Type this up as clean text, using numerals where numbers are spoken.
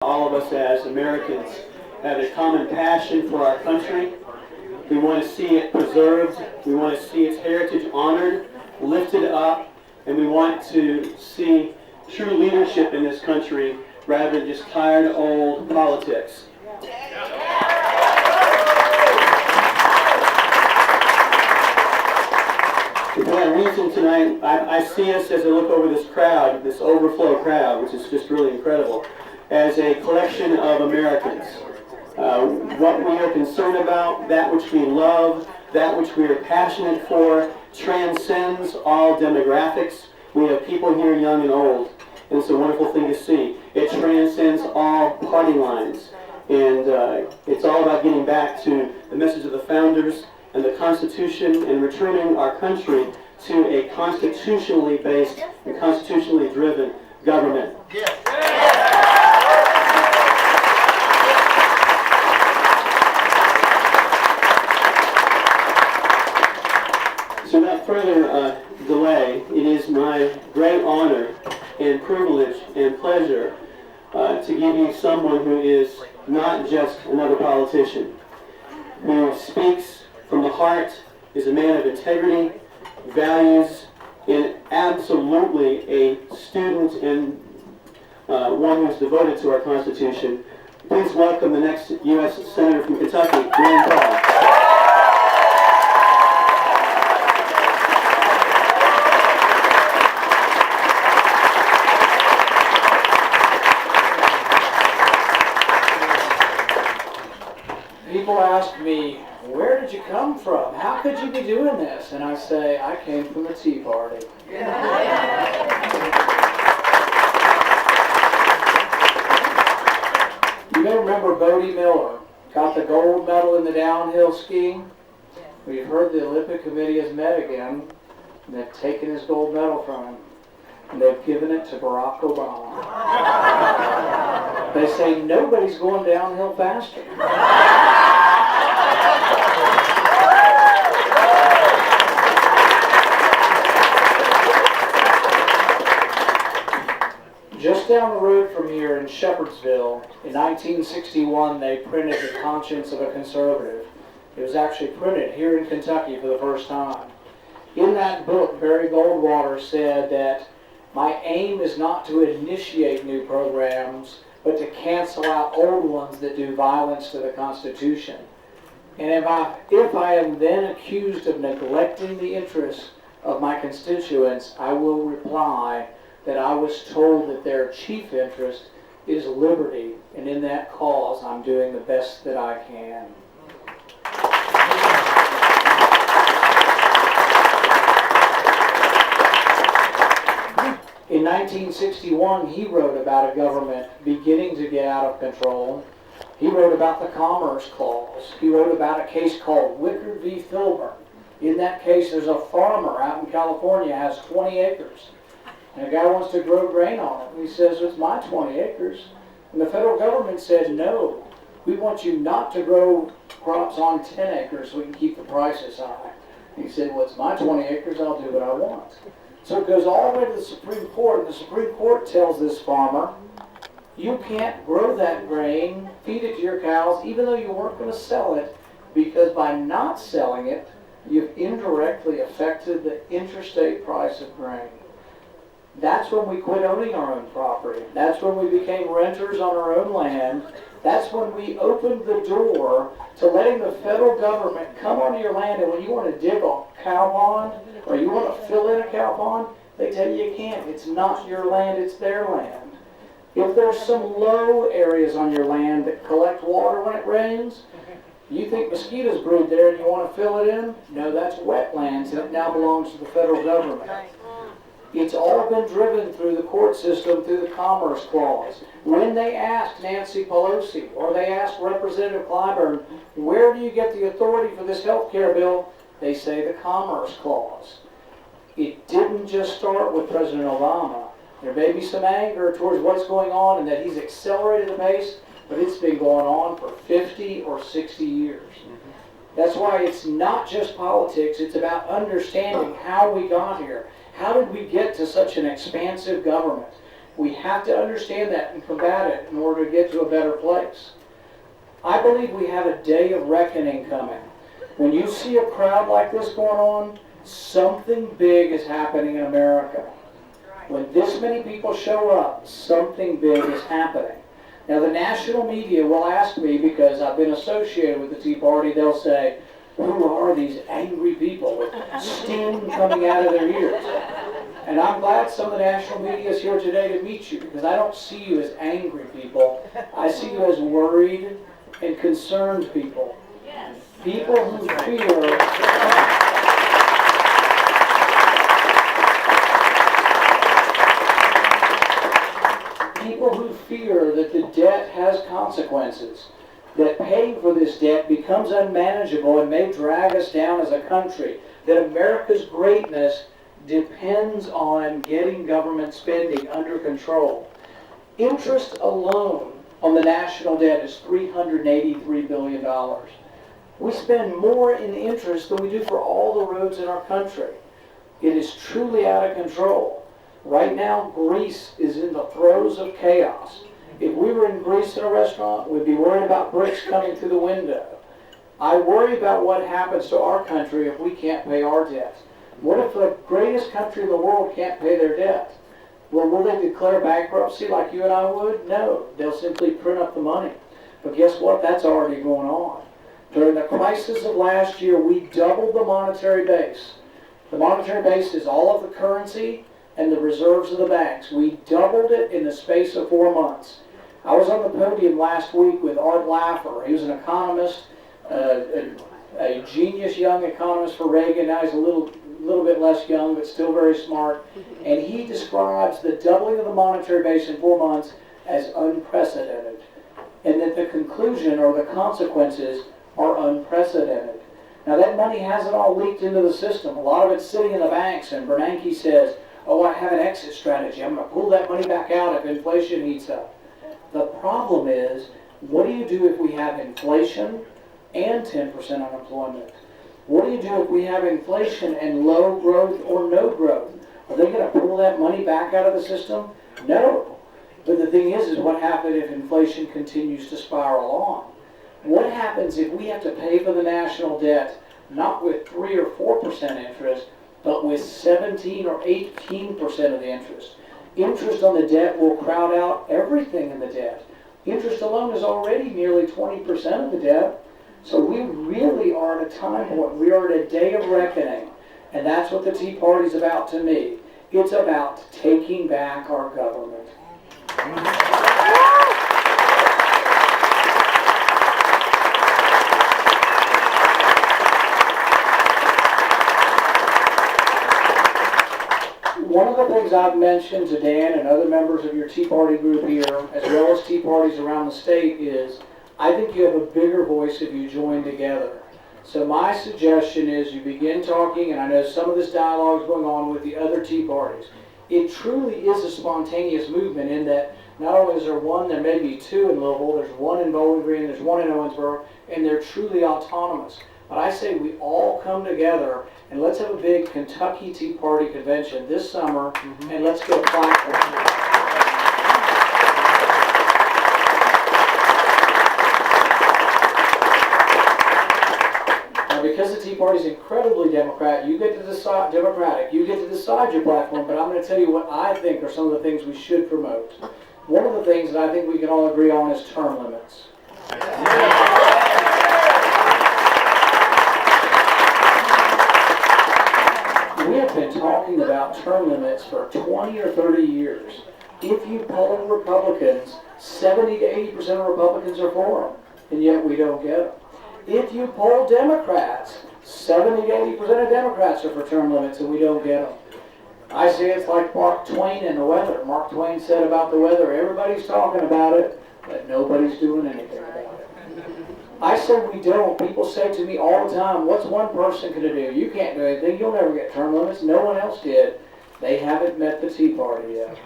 All of us as Americans have a common passion for our country. We want to see it preserved. We want to see its heritage honored, lifted up, and we want to see true leadership in this country rather than just tired old politics. For that reason tonight, I see us as I look over this crowd, this overflow crowd, which is just really incredible, as a collection of Americans. What we are concerned about, that which we love, that which we are passionate for, transcends all demographics. We have people here young and old, and it's a wonderful thing to see. It transcends all party lines, and it's all about getting back to the message of the founders and the Constitution and returning our country to a constitutionally based and constitutionally driven government. So without further delay, it is my great honor and privilege and pleasure to give you someone who is not just another politician, who speaks from the heart, is a man of integrity, values, and absolutely a student and one who's devoted to our Constitution. Please welcome the next U.S. Senator from Kentucky, Rand Paul. People ask me, where did you come from? How could you be doing this? And I say, I came from the Tea Party. You may remember Bodie Miller got the gold medal in the downhill skiing. We've heard the Olympic Committee has met again, and they've taken his gold medal from him, and they've given it to Barack Obama. They say nobody's going downhill faster. Just down the road from here in Shepherdsville, in 1961, they printed The Conscience of a Conservative. It was actually printed here in Kentucky for the first time. In that book, Barry Goldwater said that my aim is not to initiate new programs, but to cancel out old ones that do violence to the Constitution. And if I am then accused of neglecting the interests of my constituents, I will reply that I was told that their chief interest is liberty, and in that cause I'm doing the best that I can. In 1961, he wrote about a government beginning to get out of control. He wrote about the Commerce Clause. He wrote about a case called Wicker v. Filburn. In that case, there's a farmer out in California has 20 acres. And a guy wants to grow grain on it. And he says, it's my 20 acres. And the federal government said, no, we want you not to grow crops on 10 acres so we can keep the prices high. And he said, well, it's my 20 acres, I'll do what I want. So it goes all the way to the Supreme Court, and the Supreme Court tells this farmer, you can't grow that grain, feed it to your cows, even though you weren't going to sell it, because by not selling it, you've indirectly affected the interstate price of grain. That's when we quit owning our own property. That's when we became renters on our own land. That's when we opened the door to letting the federal government come onto your land, and when you want to dig a cow pond, or you want to fill in a cow pond, they tell you can't. It's not your land, it's their land. If there's some low areas on your land that collect water when it rains, you think mosquitoes brood there and you want to fill it in? No, that's wetlands, and it now belongs to the federal government. It's all been driven through the court system, through the Commerce Clause. When they asked Nancy Pelosi, or they asked Representative Clyburn, where do you get the authority for this health care bill? They say the Commerce Clause. It didn't just start with President Obama. There may be some anger towards what's going on and that he's accelerated the pace, but it's been going on for 50 or 60 years. That's why it's not just politics, it's about understanding how we got here. How did we get to such an expansive government? We have to understand that and combat it in order to get to a better place. I believe we have a day of reckoning coming. When you see a crowd like this going on, something big is happening in America. When this many people show up, something big is happening. Now the national media will ask me, because I've been associated with the Tea Party, they'll say, who are these angry people with steam coming out of their ears? And I'm glad some of the national media is here today to meet you, because I don't see you as angry people. I see you as worried and concerned people. People who fear that the debt has consequences, that paying for this debt becomes unmanageable and may drag us down as a country, that America's greatness depends on getting government spending under control. Interest alone on the national debt is $383 billion. We spend more in interest than we do for all the roads in our country. It is truly out of control. Right now, Greece is in the throes of chaos. If we were in Greece in a restaurant, we'd be worried about bricks coming through the window. I worry about what happens to our country if we can't pay our debt. What if the greatest country in the world can't pay their debt? Well, will they declare bankruptcy like you and I would? No. They'll simply print up the money. But guess what? That's already going on. During the crisis of last year, we doubled the monetary base. The monetary base is all of the currency and the reserves of the banks. We doubled it in the space of 4 months. I was on the podium last week with Art Laffer. He was an economist, a genius young economist for Reagan. Now he's a little bit less young, but still very smart. And he describes the doubling of the monetary base in 4 months as unprecedented. And that the conclusion or the consequences are unprecedented. Now that money hasn't all leaked into the system. A lot of it's sitting in the banks, and Bernanke says, oh, I have an exit strategy. I'm going to pull that money back out if inflation heats up. The problem is, what do you do if we have inflation and 10% unemployment? What do you do if we have inflation and low growth or no growth? Are they going to pull that money back out of the system? No. But the thing is what happens if inflation continues to spiral on? What happens if we have to pay for the national debt not with 3 or 4% interest, but with 17 or 18% of the interest? Interest on the debt will crowd out everything in the debt. Interest alone is already nearly 20% of the debt. So we really are at a time point. We are at a day of reckoning. And that's what the Tea Party is about to me. It's about taking back our government. One of the things I've mentioned to Dan and other members of your Tea Party group here, as well as Tea Parties around the state, is I think you have a bigger voice if you join together. So my suggestion is you begin talking, and I know some of this dialogue is going on with the other Tea Parties. It truly is a spontaneous movement in that not only is there one, there may be two in Louisville, there's one in Bowling Green, there's one in Owensboro, and they're truly autonomous. But I say we all come together and let's have a big Kentucky Tea Party convention this summer, and let's get a platform. Because the Tea Party is incredibly democratic, you get to decide your platform, but I'm going to tell you what I think are some of the things we should promote. One of the things that I think we can all agree on is term limits. We have been talking about term limits for 20 or 30 years. If you poll Republicans, 70 to 80% of Republicans are for them, and yet we don't get them. If you poll Democrats, 70 to 80% of Democrats are for term limits, and we don't get them. I say it's like Mark Twain and the weather. Mark Twain said about the weather, everybody's talking about it, but nobody's doing anything about it. I say we don't. People say to me all the time, what's one person going to do? You can't do anything. You'll never get term limits. No one else did. They haven't met the Tea Party yet.